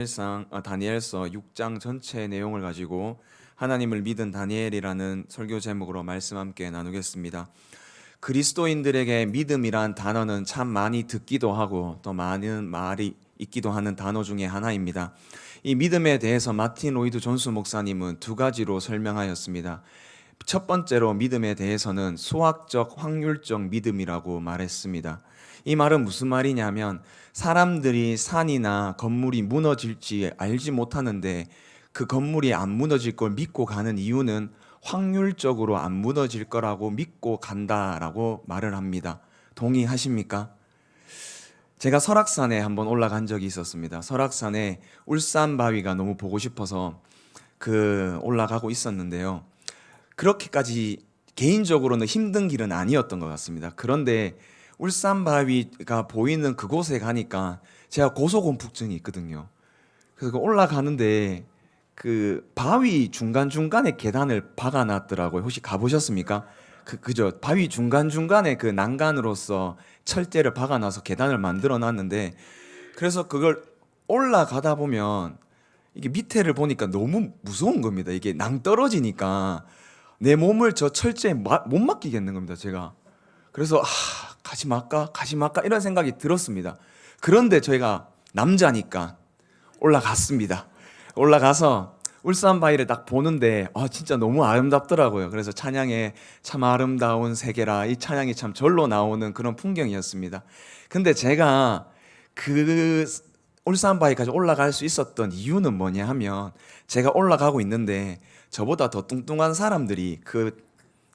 다니엘서 6장 전체의 내용을 가지고 하나님을 믿은 다니엘이라는 설교 제목으로 말씀 함께 나누겠습니다. 그리스도인들에게 믿음이란 단어는 참 많이 듣기도 하고 또 많은 말이 있기도 하는 단어 중에 하나입니다. 이 믿음에 대해서 마틴 로이드 존스 목사님은 두 가지로 설명하였습니다. 첫 번째로 믿음에 대해서는 수학적 확률적 믿음이라고 말했습니다. 이 말은 무슨 말이냐면 사람들이 산이나 건물이 무너질지 알지 못하는데 그 건물이 안 무너질 걸 믿고 가는 이유는 확률적으로 안 무너질 거라고 믿고 간다라고 말을 합니다. 동의하십니까? 제가 설악산에 한번 올라간 적이 있었습니다. 설악산에 울산바위가 너무 보고 싶어서 올라가고 있었는데요. 그렇게까지 개인적으로는 힘든 길은 아니었던 것 같습니다. 그런데 울산바위가 보이는 그곳에 가니까 제가 고소공포증이 있거든요. 그래서 올라가는데 그 바위 중간중간에 계단을 박아놨더라고요. 혹시 가보셨습니까? 그죠. 바위 중간중간에 그 난간으로서 철제를 박아놔서 계단을 만들어 놨는데, 그래서 그걸 올라가다 보면 이게 밑에를 보니까 너무 무서운 겁니다. 이게 낭떠러지니까 내 몸을 저 철제에 못 맡기겠는 겁니다, 제가. 그래서 가지 말까 이런 생각이 들었습니다. 그런데 저희가 남자니까 올라갔습니다. 올라가서 울산바위를 딱 보는데 진짜 너무 아름답더라고요. 그래서 찬양에 참 아름다운 세계라, 이 찬양이 참 절로 나오는 그런 풍경이었습니다. 근데 제가 그 울산바위까지 올라갈 수 있었던 이유는 뭐냐 하면, 제가 올라가고 있는데 저보다 더 뚱뚱한 사람들이 그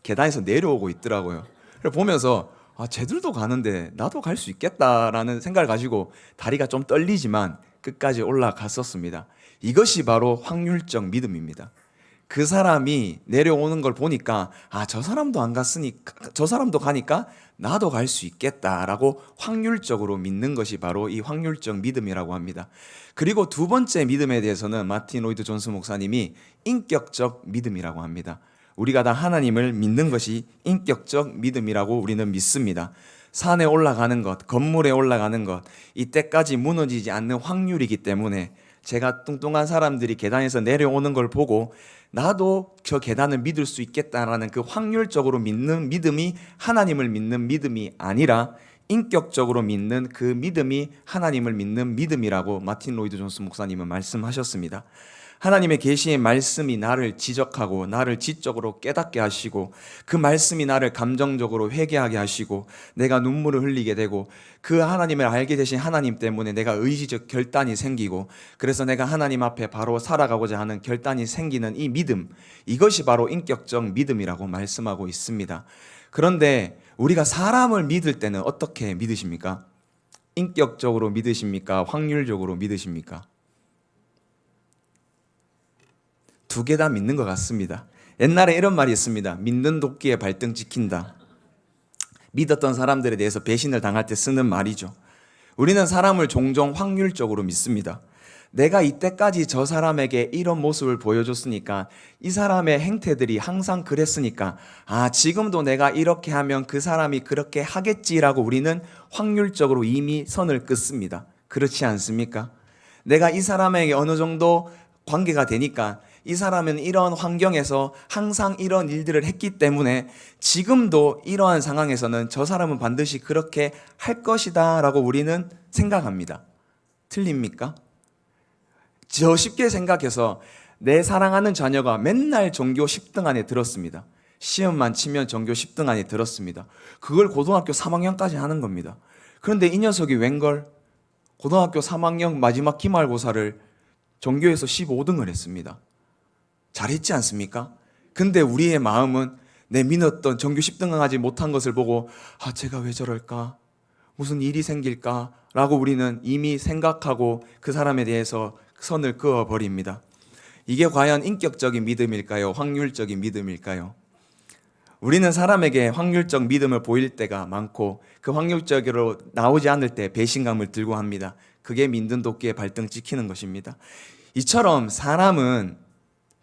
계단에서 내려오고 있더라고요. 그래서 보면서 쟤들도 가는데 나도 갈 수 있겠다라는 생각을 가지고 다리가 좀 떨리지만 끝까지 올라갔었습니다. 이것이 바로 확률적 믿음입니다. 그 사람이 내려오는 걸 보니까 저 사람도 안 갔으니까, 저 사람도 가니까 나도 갈 수 있겠다라고 확률적으로 믿는 것이 바로 이 확률적 믿음이라고 합니다. 그리고 두 번째 믿음에 대해서는 마틴 로이드 존스 목사님이 인격적 믿음이라고 합니다. 우리가 다 하나님을 믿는 것이 인격적 믿음이라고 우리는 믿습니다. 산에 올라가는 것, 건물에 올라가는 것, 이때까지 무너지지 않는 확률이기 때문에 제가 뚱뚱한 사람들이 계단에서 내려오는 걸 보고 나도 저 계단을 믿을 수 있겠다라는 그 확률적으로 믿는 믿음이 하나님을 믿는 믿음이 아니라 인격적으로 믿는 그 믿음이 하나님을 믿는 믿음이라고 마틴 로이드 존스 목사님은 말씀하셨습니다. 하나님의 계시의 말씀이 나를 지적하고 나를 지적으로 깨닫게 하시고, 그 말씀이 나를 감정적으로 회개하게 하시고 내가 눈물을 흘리게 되고, 그 하나님을 알게 되신 하나님 때문에 내가 의지적 결단이 생기고, 그래서 내가 하나님 앞에 바로 살아가고자 하는 결단이 생기는 이 믿음, 이것이 바로 인격적 믿음이라고 말씀하고 있습니다. 그런데 우리가 사람을 믿을 때는 어떻게 믿으십니까? 인격적으로 믿으십니까? 확률적으로 믿으십니까? 두 개 다 믿는 것 같습니다. 옛날에 이런 말이 있습니다. 믿는 도끼에 발등 찍힌다. 믿었던 사람들에 대해서 배신을 당할 때 쓰는 말이죠. 우리는 사람을 종종 확률적으로 믿습니다. 내가 이때까지 저 사람에게 이런 모습을 보여줬으니까, 이 사람의 행태들이 항상 그랬으니까 지금도 내가 이렇게 하면 그 사람이 그렇게 하겠지라고 우리는 확률적으로 이미 선을 긋습니다. 그렇지 않습니까? 내가 이 사람에게 어느 정도 관계가 되니까 이 사람은 이런 환경에서 항상 이런 일들을 했기 때문에 지금도 이러한 상황에서는 저 사람은 반드시 그렇게 할 것이다 라고 우리는 생각합니다. 틀립니까? 저 쉽게 생각해서 내 사랑하는 자녀가 맨날 전교 10등 안에 들었습니다. 시험만 치면 전교 10등 안에 들었습니다. 그걸 고등학교 3학년까지 하는 겁니다. 그런데 이 녀석이 웬걸 고등학교 3학년 마지막 기말고사를 전교에서 15등을 했습니다. 잘했지 않습니까? 근데 우리의 마음은 내 믿었던 전교 10등을 하지 못한 것을 보고 제가 왜 저럴까? 무슨 일이 생길까? 라고 우리는 이미 생각하고 그 사람에 대해서 선을 그어버립니다. 이게 과연 인격적인 믿음일까요? 확률적인 믿음일까요? 우리는 사람에게 확률적 믿음을 보일 때가 많고, 그 확률적으로 나오지 않을 때 배신감을 들고 합니다. 그게 믿는 도끼에 발등 찍히는 것입니다. 이처럼 사람은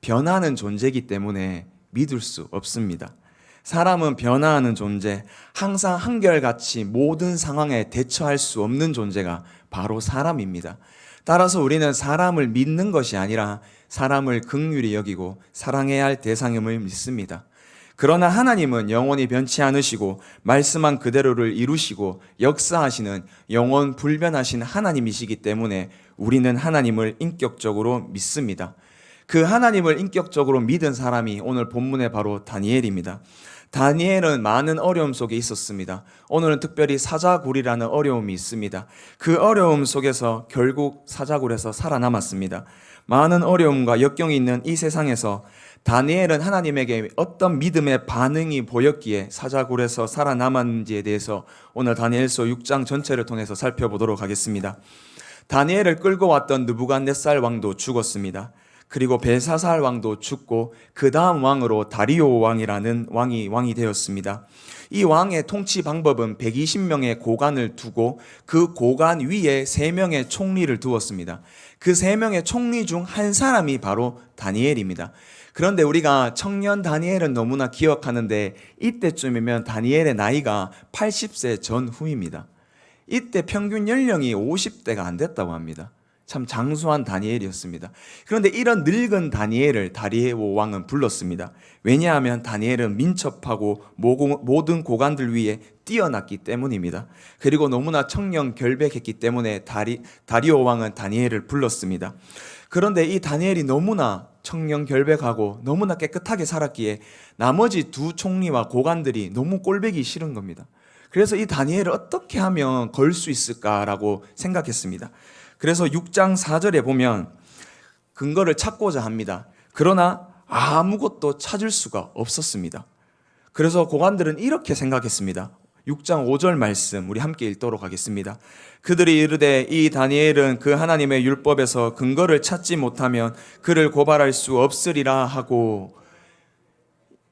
변하는 존재이기 때문에 믿을 수 없습니다. 사람은 변화하는 존재, 항상 한결같이 모든 상황에 대처할 수 없는 존재가 바로 사람입니다. 따라서 우리는 사람을 믿는 것이 아니라 사람을 긍휼히 여기고 사랑해야 할 대상임을 믿습니다. 그러나 하나님은 영원히 변치 않으시고 말씀한 그대로를 이루시고 역사하시는 영원 불변하신 하나님이시기 때문에 우리는 하나님을 인격적으로 믿습니다. 그 하나님을 인격적으로 믿은 사람이 오늘 본문의 바로 다니엘입니다. 다니엘은 많은 어려움 속에 있었습니다. 오늘은 특별히 사자굴이라는 어려움이 있습니다. 그 어려움 속에서 결국 사자굴에서 살아남았습니다. 많은 어려움과 역경이 있는 이 세상에서 다니엘은 하나님에게 어떤 믿음의 반응이 보였기에 사자굴에서 살아남았는지에 대해서 오늘 다니엘서 6장 전체를 통해서 살펴보도록 하겠습니다. 다니엘을 끌고 왔던 느부갓네살 왕도 죽었습니다. 그리고 벨사살 왕도 죽고 그 다음 왕으로 다리오 왕이라는 왕이 되었습니다. 이 왕의 통치 방법은 120명의 고관을 두고 그 고관 위에 3명의 총리를 두었습니다. 그 3명의 총리 중 한 사람이 바로 다니엘입니다. 그런데 우리가 청년 다니엘은 너무나 기억하는데 이때쯤이면 다니엘의 나이가 80세 전후입니다. 이때 평균 연령이 50대가 안 됐다고 합니다. 참 장수한 다니엘이었습니다. 그런데 이런 늙은 다니엘을 다리오 왕은 불렀습니다. 왜냐하면 다니엘은 민첩하고 모든 고관들 위에 뛰어났기 때문입니다. 그리고 너무나 청렴결백했기 때문에 다리오 왕은 다니엘을 불렀습니다. 그런데 이 다니엘이 너무나 청렴결백하고 너무나 깨끗하게 살았기에 나머지 두 총리와 고관들이 너무 꼴보기 싫은 겁니다. 그래서 이 다니엘을 어떻게 하면 걸 수 있을까라고 생각했습니다. 그래서 6장 4절에 보면 근거를 찾고자 합니다. 그러나 아무것도 찾을 수가 없었습니다. 그래서 고관들은 이렇게 생각했습니다. 6장 5절 말씀 우리 함께 읽도록 하겠습니다. 그들이 이르되 이 다니엘은 그 하나님의 율법에서 근거를 찾지 못하면 그를 고발할 수 없으리라 하고,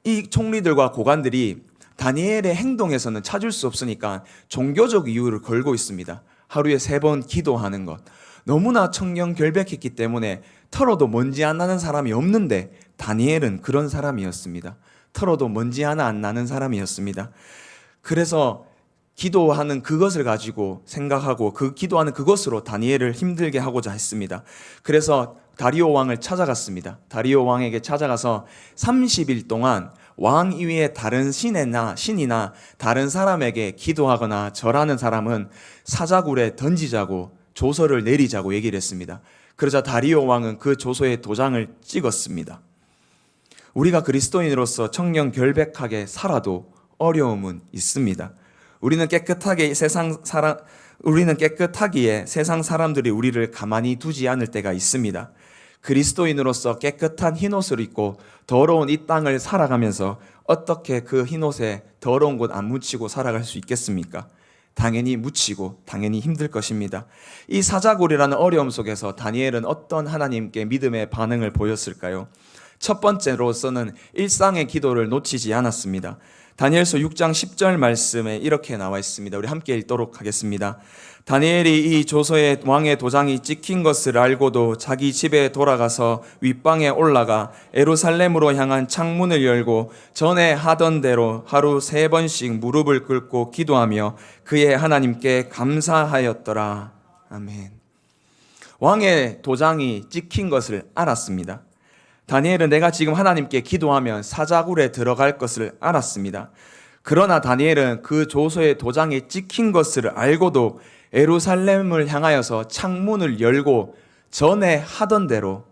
이 총리들과 고관들이 다니엘의 행동에서는 찾을 수 없으니까 종교적 이유를 걸고 있습니다. 하루에 3번 기도하는 것. 너무나 청렴결백했기 때문에 털어도 먼지 안 나는 사람이 없는데 다니엘은 그런 사람이었습니다. 털어도 먼지 하나 안 나는 사람이었습니다. 그래서 기도하는 그것을 가지고 생각하고 그 기도하는 그것으로 다니엘을 힘들게 하고자 했습니다. 그래서 다리오 왕을 찾아갔습니다. 다리오 왕에게 찾아가서 30일 동안 왕 이외에 다른 신이나 다른 사람에게 기도하거나 절하는 사람은 사자굴에 던지자고 조서를 내리자고 얘기를 했습니다. 그러자 다리오 왕은 그 조서에 도장을 찍었습니다. 우리가 그리스도인으로서 청렴결백하게 살아도 어려움은 있습니다. 우리는 깨끗하기에 세상 사람들이 우리를 가만히 두지 않을 때가 있습니다. 그리스도인으로서 깨끗한 흰옷을 입고 더러운 이 땅을 살아가면서 어떻게 그 흰옷에 더러운 곳 안 묻히고 살아갈 수 있겠습니까? 당연히 묻히고 당연히 힘들 것입니다. 이 사자굴이라는 어려움 속에서 다니엘은 어떤 하나님께 믿음의 반응을 보였을까요? 첫 번째로서는 일상의 기도를 놓치지 않았습니다. 다니엘서 6장 10절 말씀에 이렇게 나와 있습니다. 우리 함께 읽도록 하겠습니다. 다니엘이 이 조서에 왕의 도장이 찍힌 것을 알고도 자기 집에 돌아가서 윗방에 올라가 예루살렘으로 향한 창문을 열고 전에 하던 대로 하루 3번씩 무릎을 꿇고 기도하며 그의 하나님께 감사하였더라. 아멘. 왕의 도장이 찍힌 것을 알았습니다. 다니엘은 내가 지금 하나님께 기도하면 사자굴에 들어갈 것을 알았습니다. 그러나 다니엘은 그 조서에 도장이 찍힌 것을 알고도 예루살렘을 향하여서 창문을 열고 전에 하던 대로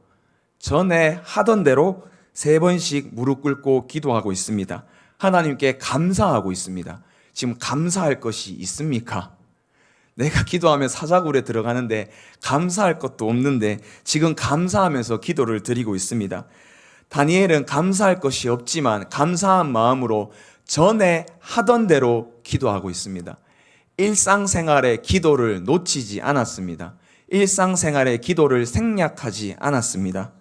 3번씩 무릎 꿇고 기도하고 있습니다. 하나님께 감사하고 있습니다. 지금 감사할 것이 있습니까? 내가 기도하면 사자굴에 들어가는데 감사할 것도 없는데 지금 감사하면서 기도를 드리고 있습니다. 다니엘은 감사할 것이 없지만 감사한 마음으로 전에 하던 대로 기도하고 있습니다. 일상생활의 기도를 놓치지 않았습니다. 일상생활의 기도를 생략하지 않았습니다.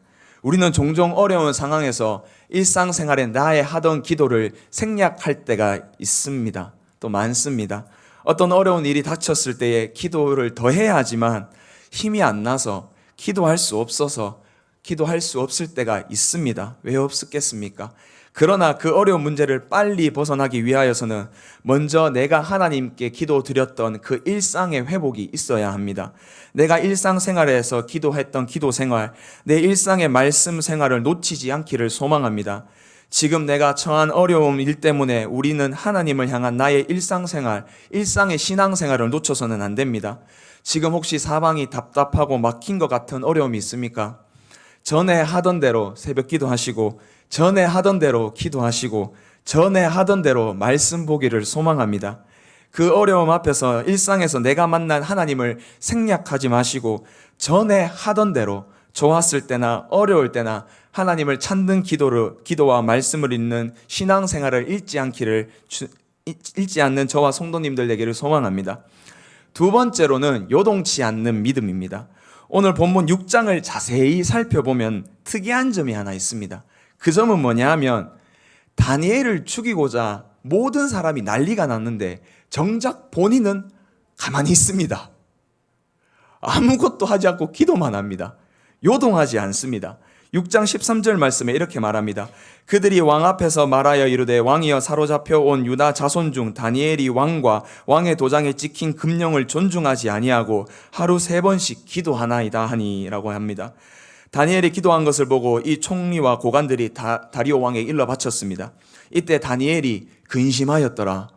우리는 종종 어려운 상황에서 일상생활에 나의 하던 기도를 생략할 때가 있습니다. 또 많습니다. 어떤 어려운 일이 닥쳤을 때에 기도를 더 해야 하지만 힘이 안 나서 기도할 수 없을 때가 있습니다. 왜 없었겠습니까? 그러나 그 어려운 문제를 빨리 벗어나기 위하여서는 먼저 내가 하나님께 기도드렸던 그 일상의 회복이 있어야 합니다. 내가 일상생활에서 기도했던 기도생활, 내 일상의 말씀 생활을 놓치지 않기를 소망합니다. 지금 내가 처한 어려움 일 때문에 우리는 하나님을 향한 나의 일상생활, 일상의 신앙생활을 놓쳐서는 안 됩니다. 지금 혹시 사방이 답답하고 막힌 것 같은 어려움이 있습니까? 전에 하던 대로 새벽 기도하시고, 전에 하던 대로 기도하시고, 전에 하던 대로 말씀 보기를 소망합니다. 그 어려움 앞에서 일상에서 내가 만난 하나님을 생략하지 마시고, 전에 하던 대로 좋았을 때나 어려울 때나 하나님을 찾는 기도와 말씀을 읽는 신앙생활을 잊지 않는 저와 성도님들 되기를 소망합니다. 두 번째로는 요동치 않는 믿음입니다. 오늘 본문 6장을 자세히 살펴보면 특이한 점이 하나 있습니다. 그 점은 뭐냐 하면 다니엘을 죽이고자 모든 사람이 난리가 났는데 정작 본인은 가만히 있습니다. 아무것도 하지 않고 기도만 합니다. 요동하지 않습니다. 6장 13절 말씀에 이렇게 말합니다. 그들이 왕 앞에서 말하여 이르되 왕이여 사로잡혀 온 유다 자손 중 다니엘이 왕과 왕의 도장에 찍힌 금령을 존중하지 아니하고 하루 3번씩 기도하나이다 하니라고 합니다. 다니엘이 기도한 것을 보고 이 총리와 고관들이 다리오 왕에 일러 바쳤습니다. 이때 다니엘이 근심하였더라,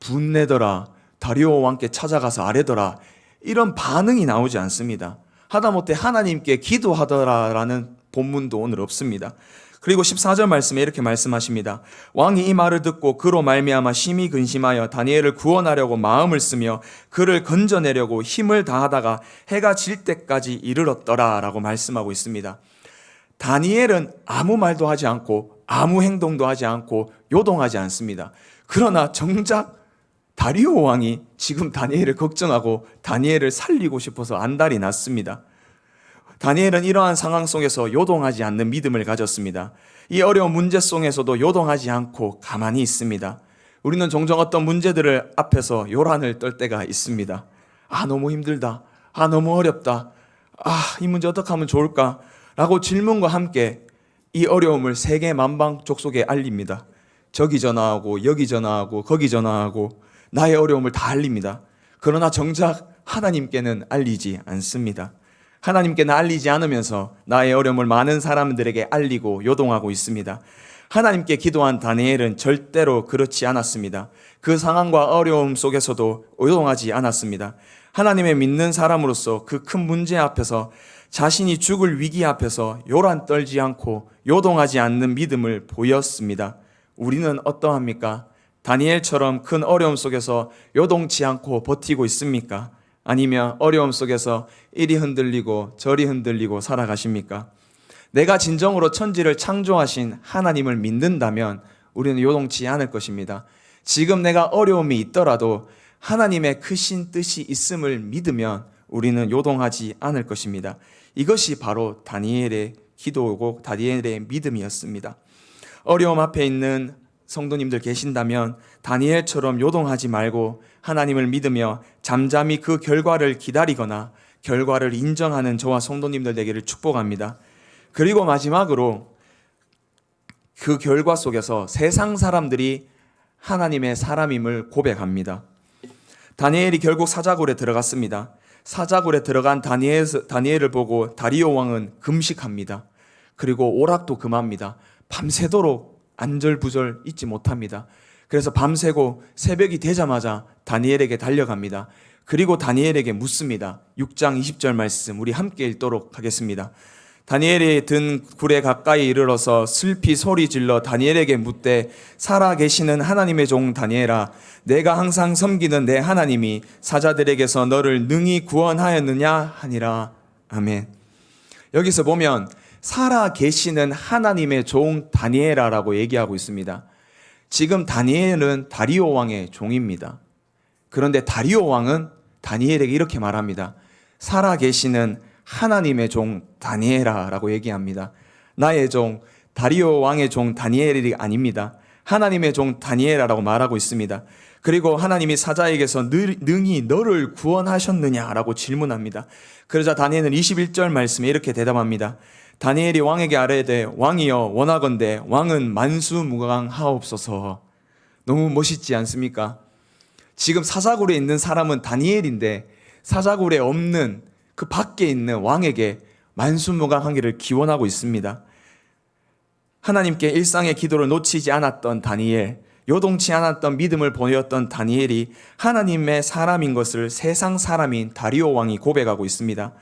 분내더라, 다리오 왕께 찾아가서 아뢰더라, 이런 반응이 나오지 않습니다. 하다못해 하나님께 기도하더라라는 본문도 오늘 없습니다. 그리고 14절 말씀에 이렇게 말씀하십니다. 왕이 이 말을 듣고 그로 말미암아 심히 근심하여 다니엘을 구원하려고 마음을 쓰며 그를 건져내려고 힘을 다하다가 해가 질 때까지 이르렀더라 라고 말씀하고 있습니다. 다니엘은 아무 말도 하지 않고 아무 행동도 하지 않고 요동하지 않습니다. 그러나 정작 다리오 왕이 지금 다니엘을 걱정하고 다니엘을 살리고 싶어서 안달이 났습니다. 다니엘은 이러한 상황 속에서 요동하지 않는 믿음을 가졌습니다. 이 어려운 문제 속에서도 요동하지 않고 가만히 있습니다. 우리는 종종 어떤 문제들을 앞에서 요란을 떨 때가 있습니다. 너무 힘들다. 너무 어렵다. 이 문제 어떻게 하면 좋을까? 라고 질문과 함께 이 어려움을 세계 만방족속에 알립니다. 저기 전화하고 여기 전화하고 거기 전화하고 나의 어려움을 다 알립니다. 그러나 정작 하나님께는 알리지 않습니다. 하나님께는 알리지 않으면서 나의 어려움을 많은 사람들에게 알리고 요동하고 있습니다. 하나님께 기도한 다니엘은 절대로 그렇지 않았습니다. 그 상황과 어려움 속에서도 요동하지 않았습니다. 하나님의 믿는 사람으로서 그 큰 문제 앞에서 자신이 죽을 위기 앞에서 요란 떨지 않고 요동하지 않는 믿음을 보였습니다. 우리는 어떠합니까? 다니엘처럼 큰 어려움 속에서 요동치 않고 버티고 있습니까? 아니면 어려움 속에서 이리 흔들리고 저리 흔들리고 살아가십니까? 내가 진정으로 천지를 창조하신 하나님을 믿는다면 우리는 요동치 않을 것입니다. 지금 내가 어려움이 있더라도 하나님의 크신 뜻이 있음을 믿으면 우리는 요동하지 않을 것입니다. 이것이 바로 다니엘의 기도고 다니엘의 믿음이었습니다. 어려움 앞에 있는 성도님들 계신다면 다니엘처럼 요동하지 말고 하나님을 믿으며 잠잠히 그 결과를 기다리거나 결과를 인정하는 저와 성도님들 되기를 축복합니다. 그리고 마지막으로 그 결과 속에서 세상 사람들이 하나님의 사람임을 고백합니다. 다니엘이 결국 사자굴에 들어갔습니다. 사자굴에 들어간 다니엘을 보고 다리오 왕은 금식합니다. 그리고 오락도 금합니다. 밤새도록 안절부절 잊지 못합니다. 그래서 밤새고 새벽이 되자마자 다니엘에게 달려갑니다. 그리고 다니엘에게 묻습니다. 6장 20절 말씀 우리 함께 읽도록 하겠습니다. 다니엘이 든 굴에 가까이 이르러서 슬피 소리질러 다니엘에게 묻되 살아계시는 하나님의 종 다니엘아 내가 항상 섬기는 내 하나님이 사자들에게서 너를 능히 구원하였느냐 하니라. 아멘. 여기서 보면 살아계시는 하나님의 종 다니엘아라고 얘기하고 있습니다. 지금 다니엘은 다리오 왕의 종입니다. 그런데 다리오 왕은 다니엘에게 이렇게 말합니다. 살아계시는 하나님의 종 다니엘아라고 얘기합니다. 나의 종 다리오 왕의 종 다니엘이 아닙니다. 하나님의 종 다니엘아라고 말하고 있습니다. 그리고 하나님이 사자에게서 능히 너를 구원하셨느냐라고 질문합니다. 그러자 다니엘은 21절 말씀에 이렇게 대답합니다. 다니엘이 왕에게 아뢰되 왕이여 원하건대 왕은 만수무강하옵소서. 너무 멋있지 않습니까? 지금 사자굴에 있는 사람은 다니엘인데 사자굴에 없는 그 밖에 있는 왕에게 만수무강하기를 기원하고 있습니다. 하나님께 일상의 기도를 놓치지 않았던 다니엘, 요동치 않았던 믿음을 보였던 다니엘이 하나님의 사람인 것을 세상 사람인 다리오 왕이 고백하고 있습니다.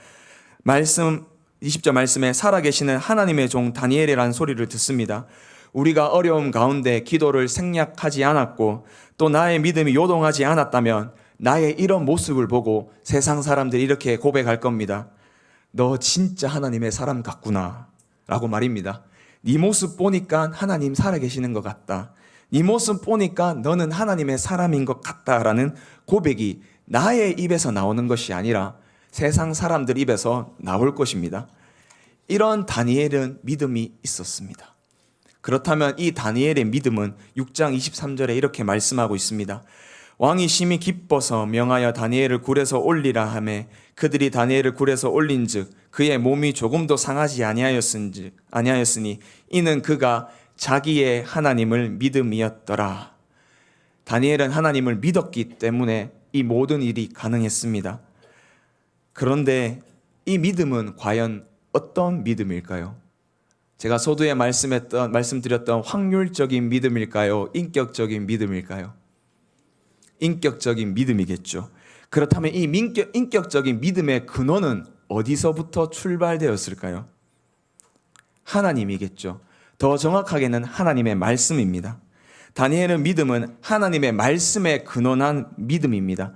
20절 말씀에 살아계시는 하나님의 종 다니엘이라는 소리를 듣습니다. 우리가 어려움 가운데 기도를 생략하지 않았고 또 나의 믿음이 요동하지 않았다면 나의 이런 모습을 보고 세상 사람들이 이렇게 고백할 겁니다. 너 진짜 하나님의 사람 같구나 라고 말입니다. 네 모습 보니까 하나님 살아계시는 것 같다. 네 모습 보니까 너는 하나님의 사람인 것 같다라는 고백이 나의 입에서 나오는 것이 아니라 세상 사람들 입에서 나올 것입니다. 이런 다니엘은 믿음이 있었습니다. 그렇다면 이 다니엘의 믿음은 6장 23절에 이렇게 말씀하고 있습니다. 왕이 심히 기뻐서 명하여 다니엘을 굴에서 올리라 하매 그들이 다니엘을 굴에서 올린즉 그의 몸이 조금도 상하지 아니하였으니 이는 그가 자기의 하나님을 믿음이었더라. 다니엘은 하나님을 믿었기 때문에 이 모든 일이 가능했습니다. 그런데 이 믿음은 과연 어떤 믿음일까요? 제가 서두에 말씀드렸던 확률적인 믿음일까요? 인격적인 믿음일까요? 인격적인 믿음이겠죠. 그렇다면 이 인격적인 믿음의 근원은 어디서부터 출발되었을까요? 하나님이겠죠. 더 정확하게는 하나님의 말씀입니다. 다니엘의 믿음은 하나님의 말씀에 근원한 믿음입니다.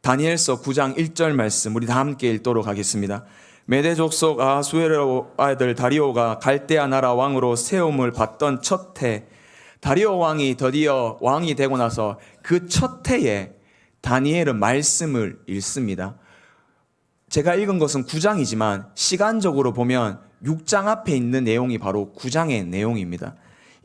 다니엘서 9장 1절 말씀 우리 다 함께 읽도록 하겠습니다. 메대 족속 아하수에로 아들 다리오가 갈대아 나라 왕으로 세움을 받던 첫 해, 다리오 왕이 드디어 왕이 되고 나서 그 첫 해에 다니엘은 말씀을 읽습니다. 제가 읽은 것은 9장이지만 시간적으로 보면 6장 앞에 있는 내용이 바로 9장의 내용입니다.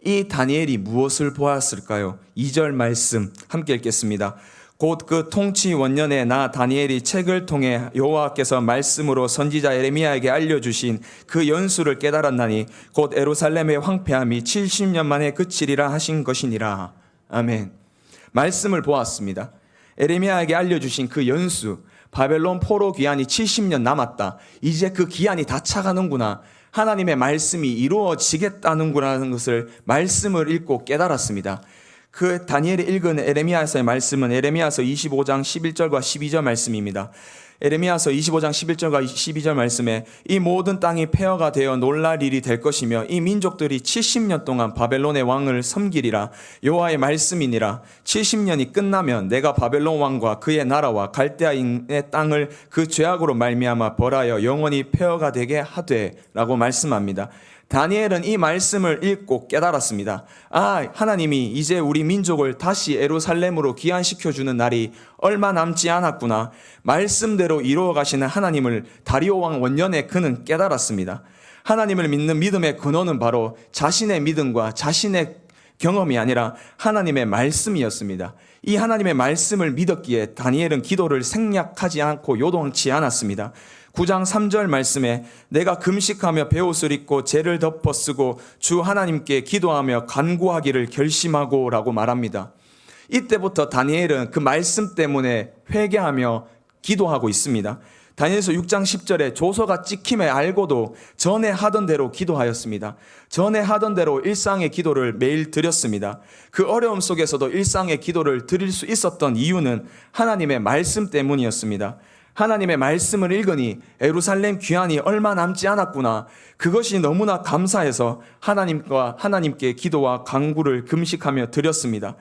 이 다니엘이 무엇을 보았을까요? 2절 말씀 함께 읽겠습니다. 곧 그 통치 원년에 나 다니엘이 책을 통해 여호와께서 말씀으로 선지자 예레미야에게 알려주신 그 연수를 깨달았나니 곧 예루살렘의 황폐함이 70년 만에 그치리라 하신 것이니라. 아멘. 말씀을 보았습니다. 예레미야에게 알려주신 그 연수, 바벨론 포로 기한이 70년 남았다. 이제 그 기한이 다 차가는구나. 하나님의 말씀이 이루어지겠다는구나 하는 것을 말씀을 읽고 깨달았습니다. 그 다니엘이 읽은 에레미야서의 말씀은 에레미야서 25장 11절과 12절 말씀입니다. 에레미야서 25장 11절과 12절 말씀에 이 모든 땅이 폐허가 되어 놀랄 일이 될 것이며 이 민족들이 70년 동안 바벨론의 왕을 섬기리라. 여호와의 말씀이니라. 70년이 끝나면 내가 바벨론 왕과 그의 나라와 갈대아인의 땅을 그 죄악으로 말미암아 벌하여 영원히 폐허가 되게 하되 라고 말씀합니다. 다니엘은 이 말씀을 읽고 깨달았습니다. 하나님이 이제 우리 민족을 다시 예루살렘으로 귀환시켜주는 날이 얼마 남지 않았구나. 말씀대로 이루어 가시는 하나님을 다리오 왕 원년에 그는 깨달았습니다. 하나님을 믿는 믿음의 근원은 바로 자신의 믿음과 자신의 경험이 아니라 하나님의 말씀이었습니다. 이 하나님의 말씀을 믿었기에 다니엘은 기도를 생략하지 않고 요동치 않았습니다. 9장 3절 말씀에 내가 금식하며 베옷을 입고 죄를 덮어 쓰고 주 하나님께 기도하며 간구하기를 결심하고 라고 말합니다. 이때부터 다니엘은 그 말씀 때문에 회개하며 기도하고 있습니다. 다니엘서 6장 10절에 조서가 찍힘에 알고도 전에 하던 대로 기도하였습니다. 전에 하던 대로 일상의 기도를 매일 드렸습니다. 그 어려움 속에서도 일상의 기도를 드릴 수 있었던 이유는 하나님의 말씀 때문이었습니다. 하나님의 말씀을 읽으니 예루살렘 귀환이 얼마 남지 않았구나. 그것이 너무나 감사해서 하나님께 기도와 간구를 금식하며 드렸습니다.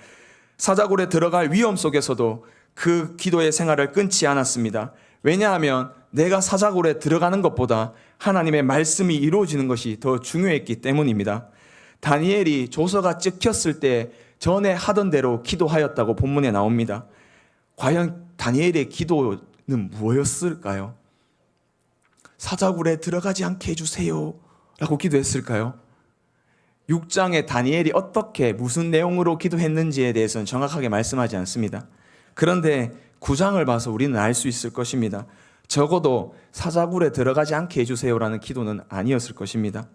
사자굴에 들어갈 위험 속에서도 그 기도의 생활을 끊지 않았습니다. 왜냐하면 내가 사자굴에 들어가는 것보다 하나님의 말씀이 이루어지는 것이 더 중요했기 때문입니다. 다니엘이 조서가 찍혔을 때 전에 하던 대로 기도하였다고 본문에 나옵니다. 과연 다니엘의 기도는 무엇이었을까요? 사자굴에 들어가지 않게 해주세요 라고 기도했을까요? 6장에 다니엘이 어떻게 무슨 내용으로 기도했는지에 대해서는 정확하게 말씀하지 않습니다. 그런데 9장을 봐서 우리는 알 수 있을 것입니다. 적어도 사자굴에 들어가지 않게 해주세요라는 기도는 아니었을 것입니다.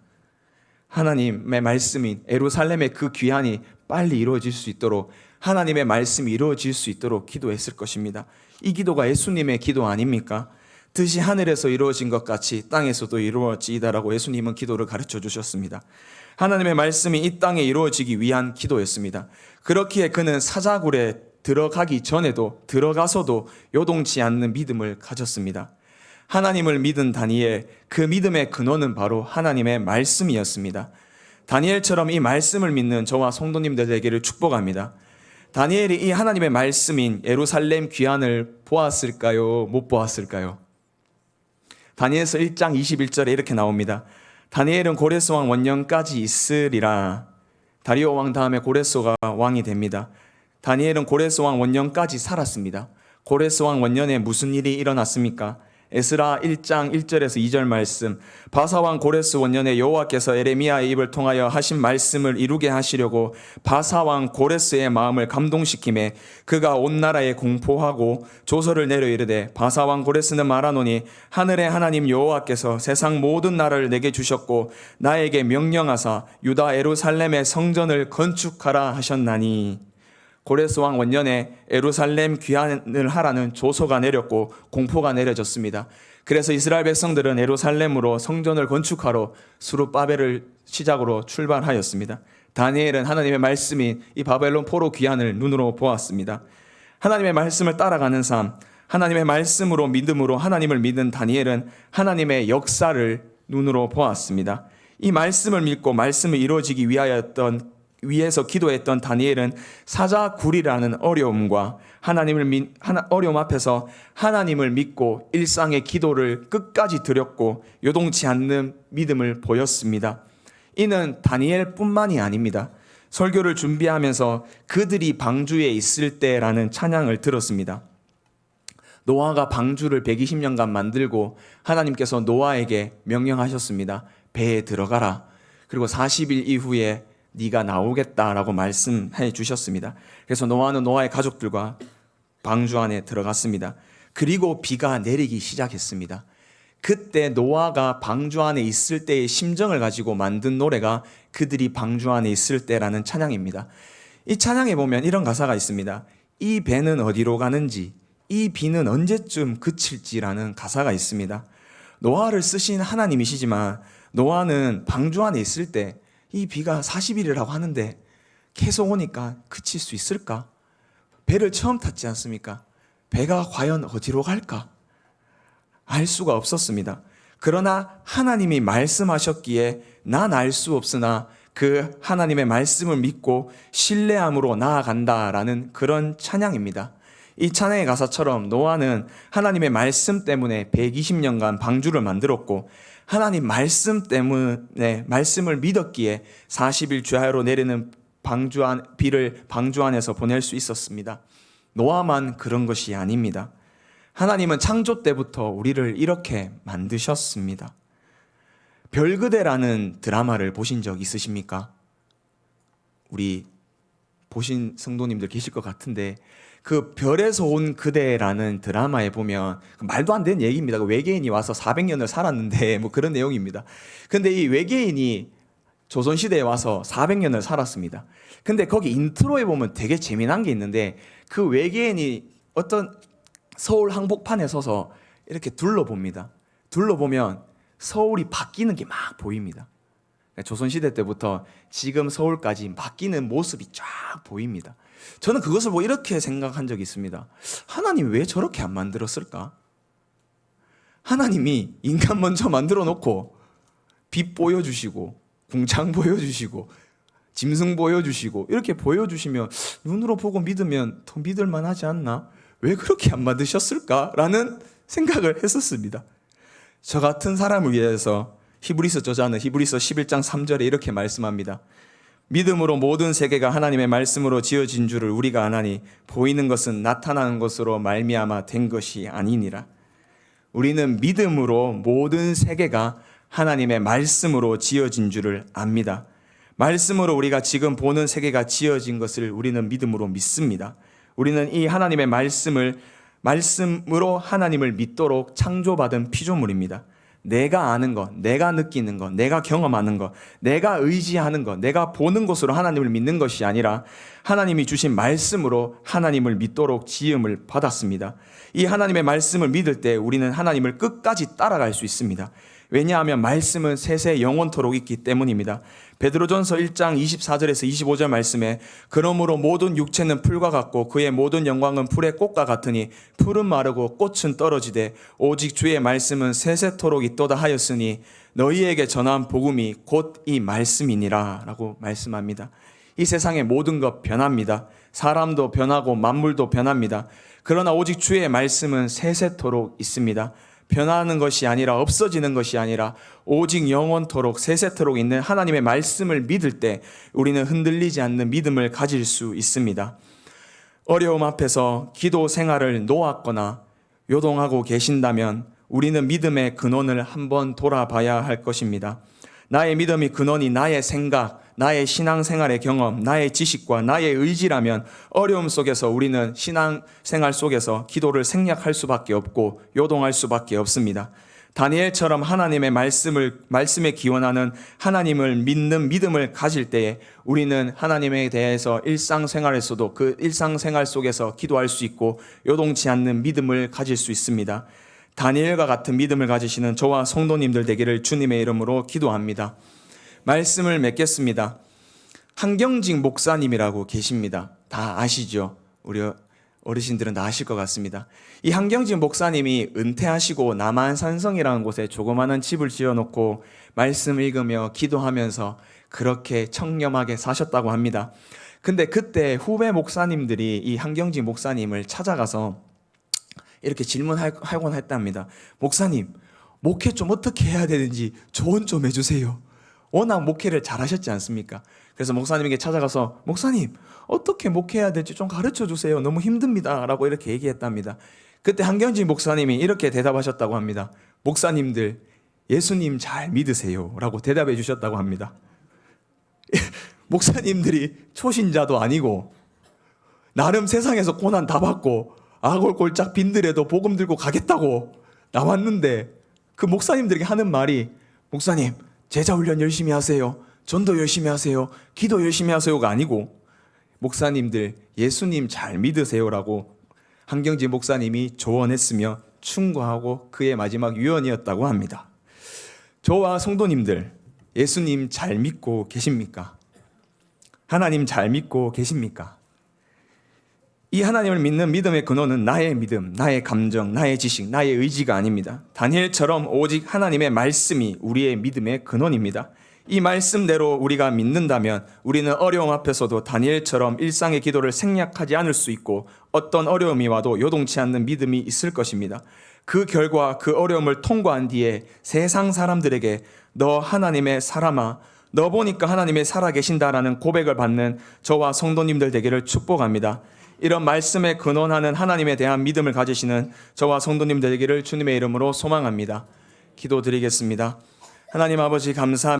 하나님의 말씀인 예루살렘의 그 귀환이 빨리 이루어질 수 있도록, 하나님의 말씀이 이루어질 수 있도록 기도했을 것입니다. 이 기도가 예수님의 기도 아닙니까? 뜻이 하늘에서 이루어진 것 같이 땅에서도 이루어지이다라고 예수님은 기도를 가르쳐 주셨습니다. 하나님의 말씀이 이 땅에 이루어지기 위한 기도였습니다. 그렇기에 그는 사자굴에 들어가기 전에도 들어가서도 요동치 않는 믿음을 가졌습니다. 하나님을 믿은 다니엘, 그 믿음의 근원은 바로 하나님의 말씀이었습니다. 다니엘처럼 이 말씀을 믿는 저와 성도님들 되기를 축복합니다. 다니엘이 이 하나님의 말씀인 예루살렘 귀환을 보았을까요? 못 보았을까요? 다니엘서 1장 21절에 이렇게 나옵니다. 다니엘은 고레스 왕 원년까지 있으리라. 다리오 왕 다음에 고레스가 왕이 됩니다. 다니엘은 고레스 왕 원년까지 살았습니다. 고레스 왕 원년에 무슨 일이 일어났습니까? 에스라 1장 1절에서 2절 말씀, 바사왕 고레스 원년에 여호와께서 에레미야의 입을 통하여 하신 말씀을 이루게 하시려고 바사왕 고레스의 마음을 감동시키매 그가 온 나라에 공포하고 조서를 내려 이르되, 바사왕 고레스는 말하노니 하늘의 하나님 여호와께서 세상 모든 나라를 내게 주셨고 나에게 명령하사 유다 예루살렘의 성전을 건축하라 하셨나니. 고레스 왕 원년에 예루살렘 귀환을 하라는 조서가 내렸고 공포가 내려졌습니다. 그래서 이스라엘 백성들은 예루살렘으로 성전을 건축하러 수룹바벨을 시작으로 출발하였습니다. 다니엘은 하나님의 말씀인 이 바벨론 포로 귀환을 눈으로 보았습니다. 하나님의 말씀을 따라가는 삶, 하나님의 말씀으로 믿음으로 하나님을 믿은 다니엘은 하나님의 역사를 눈으로 보았습니다. 이 말씀을 믿고 말씀을 이루어지기 위해서 기도했던 다니엘은 사자굴이라는 어려움과 어려움 앞에서 하나님을 믿고 일상의 기도를 끝까지 드렸고 요동치 않는 믿음을 보였습니다. 이는 다니엘뿐만이 아닙니다. 설교를 준비하면서 그들이 방주에 있을 때라는 찬양을 들었습니다. 노아가 방주를 120년간 만들고 하나님께서 노아에게 명령하셨습니다. 배에 들어가라. 그리고 40일 이후에 네가 나오겠다라고 말씀해 주셨습니다. 그래서 노아는 노아의 가족들과 방주 안에 들어갔습니다. 그리고 비가 내리기 시작했습니다. 그때 노아가 방주 안에 있을 때의 심정을 가지고 만든 노래가 그들이 방주 안에 있을 때라는 찬양입니다. 이 찬양에 보면 이런 가사가 있습니다. 이 배는 어디로 가는지, 이 비는 언제쯤 그칠지라는 가사가 있습니다. 노아를 쓰신 하나님이시지만 노아는 방주 안에 있을 때 이 비가 40일이라고 하는데 계속 오니까 그칠 수 있을까? 배를 처음 탔지 않습니까? 배가 과연 어디로 갈까? 알 수가 없었습니다. 그러나 하나님이 말씀하셨기에 난 알 수 없으나 그 하나님의 말씀을 믿고 신뢰함으로 나아간다라는 그런 찬양입니다. 이 찬양의 가사처럼 노아는 하나님의 말씀 때문에 120년간 방주를 만들었고 하나님 말씀 때문에 말씀을 믿었기에 40일 주야로 내리는 비를 방주 안에서 보낼 수 있었습니다. 노아만 그런 것이 아닙니다. 하나님은 창조 때부터 우리를 이렇게 만드셨습니다. 별그대라는 드라마를 보신 적 있으십니까? 우리 보신 성도님들 계실 것 같은데 그 별에서 온 그대라는 드라마에 보면 말도 안 되는 얘기입니다. 외계인이 와서 400년을 살았는데 뭐 그런 내용입니다. 근데 이 외계인이 조선시대에 와서 400년을 살았습니다. 근데 거기 인트로에 보면 되게 재미난 게 있는데 그 외계인이 어떤 서울 한복판에 서서 이렇게 둘러봅니다. 둘러보면 서울이 바뀌는 게 막 보입니다. 조선시대 때부터 지금 서울까지 바뀌는 모습이 쫙 보입니다. 저는 그것을 보고 이렇게 생각한 적이 있습니다. 하나님 왜 저렇게 안 만들었을까? 하나님이 인간 먼저 만들어 놓고 빛 보여주시고 공창 보여주시고 짐승 보여주시고 이렇게 보여주시면 눈으로 보고 믿으면 더 믿을만 하지 않나? 왜 그렇게 안 만드셨을까? 라는 생각을 했었습니다. 저 같은 사람을 위해서 히브리서 저자는 히브리서 11장 3절에 이렇게 말씀합니다. 믿음으로 모든 세계가 하나님의 말씀으로 지어진 줄을 우리가 아나니 보이는 것은 나타나는 것으로 말미암아 된 것이 아니니라. 우리는 믿음으로 모든 세계가 하나님의 말씀으로 지어진 줄을 압니다. 말씀으로 우리가 지금 보는 세계가 지어진 것을 우리는 믿음으로 믿습니다. 우리는 이 하나님의 말씀을 말씀으로 하나님을 믿도록 창조받은 피조물입니다. 내가 아는 것, 내가 느끼는 것, 내가 경험하는 것, 내가 의지하는 것, 내가 보는 것으로 하나님을 믿는 것이 아니라 하나님이 주신 말씀으로 하나님을 믿도록 지음을 받았습니다. 이 하나님의 말씀을 믿을 때 우리는 하나님을 끝까지 따라갈 수 있습니다. 왜냐하면 말씀은 세세 영원토록 있기 때문입니다. 베드로전서 1장 24절에서 25절 말씀에 그러므로 모든 육체는 풀과 같고 그의 모든 영광은 풀의 꽃과 같으니 풀은 마르고 꽃은 떨어지되 오직 주의 말씀은 세세토록 있도다 하였으니 너희에게 전한 복음이 곧 이 말씀이니라 라고 말씀합니다. 이 세상의 모든 것 변합니다. 사람도 변하고 만물도 변합니다. 그러나 오직 주의 말씀은 세세토록 있습니다. 변하는 것이 아니라 없어지는 것이 아니라 오직 영원토록 세세토록 있는 하나님의 말씀을 믿을 때 우리는 흔들리지 않는 믿음을 가질 수 있습니다. 어려움 앞에서 기도 생활을 놓았거나 요동하고 계신다면 우리는 믿음의 근원을 한번 돌아봐야 할 것입니다. 나의 믿음의 근원이 나의 생각, 나의 신앙생활의 경험, 나의 지식과 나의 의지라면 어려움 속에서 우리는 신앙생활 속에서 기도를 생략할 수밖에 없고 요동할 수밖에 없습니다. 다니엘처럼 하나님의 말씀에 기원하는 하나님을 믿는 믿음을 가질 때에 우리는 하나님에 대해서 일상생활에서도 그 일상생활 속에서 기도할 수 있고 요동치 않는 믿음을 가질 수 있습니다. 다니엘과 같은 믿음을 가지시는 저와 성도님들 되기를 주님의 이름으로 기도합니다. 말씀을 맺겠습니다. 한경직 목사님이라고 계십니다. 다 아시죠? 우리 어르신들은 다 아실 것 같습니다. 이 한경직 목사님이 은퇴하시고 남한산성이라는 곳에 조그마한 집을 지어놓고 말씀 읽으며 기도하면서 그렇게 청렴하게 사셨다고 합니다. 근데 그때 후배 목사님들이 이 한경직 목사님을 찾아가서 이렇게 질문하곤 했답니다. 목사님, 목회 좀 어떻게 해야 되는지 조언 좀 해주세요. 워낙 목회를 잘하셨지 않습니까? 그래서 목사님에게 찾아가서 목사님, 어떻게 목회해야 될지 좀 가르쳐 주세요. 너무 힘듭니다. 라고 이렇게 얘기했답니다. 그때 한경진 목사님이 이렇게 대답하셨다고 합니다. 목사님들, 예수님 잘 믿으세요. 라고 대답해 주셨다고 합니다. 목사님들이 초신자도 아니고 나름 세상에서 고난 다 받고 아골골짝 빈들에도 복음 들고 가겠다고 나왔는데 그 목사님들에게 하는 말이 목사님 제자훈련 열심히 하세요. 전도 열심히 하세요. 기도 열심히 하세요가 아니고 목사님들 예수님 잘 믿으세요라고 한경지 목사님이 조언했으며 충고하고 그의 마지막 유언이었다고 합니다. 저와 성도님들 예수님 잘 믿고 계십니까? 하나님 잘 믿고 계십니까? 이 하나님을 믿는 믿음의 근원은 나의 믿음, 나의 감정, 나의 지식, 나의 의지가 아닙니다. 다니엘처럼 오직 하나님의 말씀이 우리의 믿음의 근원입니다. 이 말씀대로 우리가 믿는다면 우리는 어려움 앞에서도 다니엘처럼 일상의 기도를 생략하지 않을 수 있고 어떤 어려움이 와도 요동치 않는 믿음이 있을 것입니다. 그 결과 그 어려움을 통과한 뒤에 세상 사람들에게 너 하나님의 사람아, 너 보니까 하나님이 살아계신다라는 고백을 받는 저와 성도님들 되기를 축복합니다. 이런 말씀에 근원하는 하나님에 대한 믿음을 가지시는 저와 성도님 되기를 주님의 이름으로 소망합니다. 기도드리겠습니다. 하나님 아버지 감사합니다.